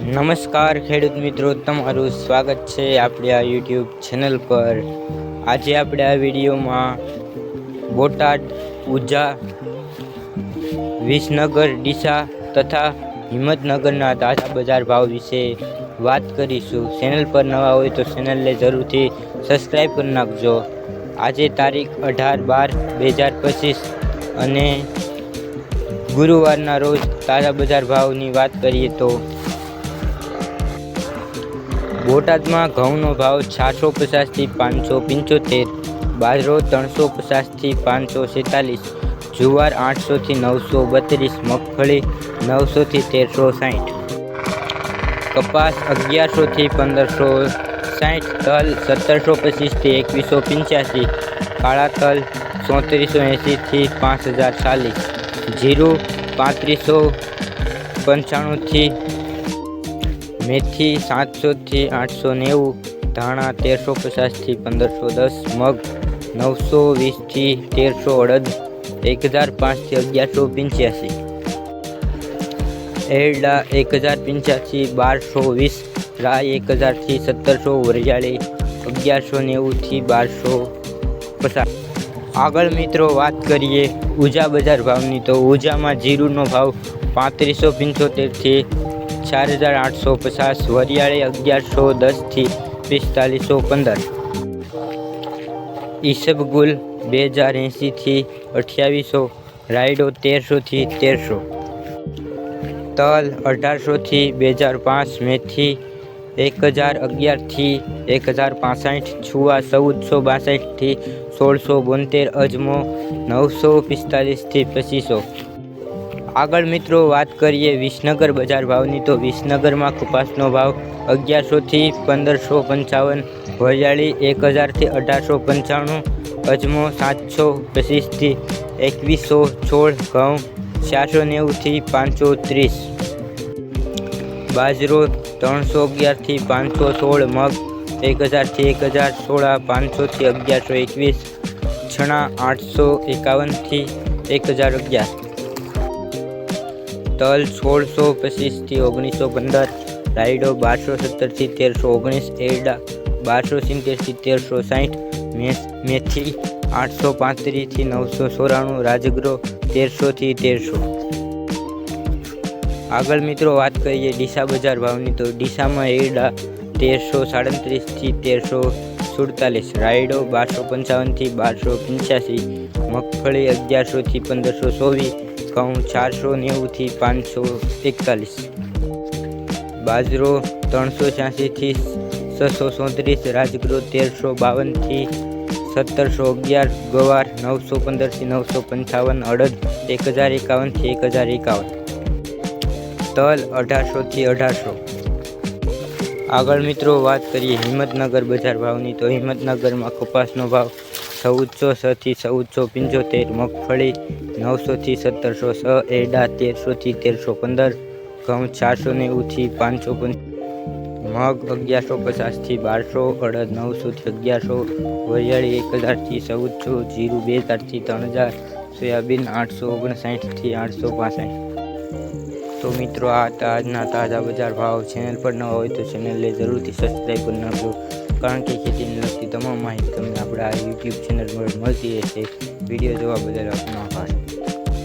નમસ્કાર ખેડૂત મિત્રો, તમારું સ્વાગત છે આપણી આ યુટ્યુબ ચેનલ પર। આજે આપણે આ વિડીયોમાં બોટાદ, ઉંઝા, વિસનગર, ડીસા તથા હિંમતનગરના તાજા બજાર ભાવ વિશે વાત કરીશું। ચેનલ પર નવા હોય તો ચેનલને જરૂરથી સબસ્ક્રાઈબ કરી નાખજો। આજે તારીખ 18/12/2025 અને ગુરુવારના રોજ તાજા બજાર ભાવની વાત કરીએ તો બોટાદમાં ઘઉંનો ભાવ 450 થી 575, બાજરો 350 થી 547, જુવાર 800 થી 932, મગફળી 900 થી 1360, કપાસ 1100 થી 1560, તલ 1725 થી 2185, કાળા તલ 3480 થી 5040, જીરું 3595 થી, मेथी 700 થી 890, धाणा 1350 થી 1510, मग 920 થી 1318, 1005 થી 1185, एरडा 1085 1220, राय 1000 થી 1700, वरियाળી 1190 થી 1250। આગળ મિત્રો વાત કરીએ ઉંઝા બજાર ભાવની તો ઉંઝામાં જીરુનો ભાવ 3575 થી 4850, वरियाળી 1110 થી 4515, ઈસबगुल 2080 થી 2800, રાયડો 1300 થી 1300, તલ 1800 થી 2005, મેથી 1011 થી 1065, છુआ 1462 થી 1672, અજમો 945 થી 2500। આગળ મિત્રો વાત કરીએ વિસનગર બજાર ભાવની તો વિસનગરમાં કપાસનો ભાવ 1100 થી 1555, વરિયાળી 1000 થી 1895, અજમો 725 થી 2116, ઘઉં 490 થી 530, બાજરો 311 થી 516, મગ 1000 થી 1016, 500 થી 1121, ચણા 851 થી 1011, તલ 1625 થી 1915, રાયડો 1270 થી 1319, એરડા 1270 થી 1360, મેથી 835 થી 994, રાજગરો 1300 થી 1300। આગળ મિત્રો વાત કરીએ ડીસા બજાર ભાવની તો ડીસામાં એરડા 1337 થી 1347, રાયડો 1255 થી 1285, મગફળી 1100 થી 1524, ઘઉં 490 થી 541, બાજરો 386 થી 634, રાજગરો 1352 થી 1711, ગવાર 915 થી 955, અડદ 1051 થી 1051, તલ 1800 થી 1800। આગળ મિત્રો વાત કરીએ હિંમતનગર બજાર ભાવની તો હિંમતનગરમાં કપાસનો ભાવ 1406 થી 1475, મગફળી 900 થી 1700, એરડા 1300 થી 1315, ઘઉં 490 થી 550, મગ 1150 થી 1200, અડદ 900 થી 1100, વરિયાળી 1000 થી 1400, જીરું 2000 થી 3000, સોયાબીન 859 થી 865। તો મિત્રો આ હતા આજના તાજા બજાર ભાવ। ચેનલ પર ન હોય તો ચેનલને જરૂરથી સબસ્ક્રાઈબ કરી નાખજો, કારણ કે ખેતીને લગતી તમામ માહિતી તમને આપણા યુટ્યુબ ચેનલ પર મળતી રહેશે। વિડીયો જોવા બદલ આપનો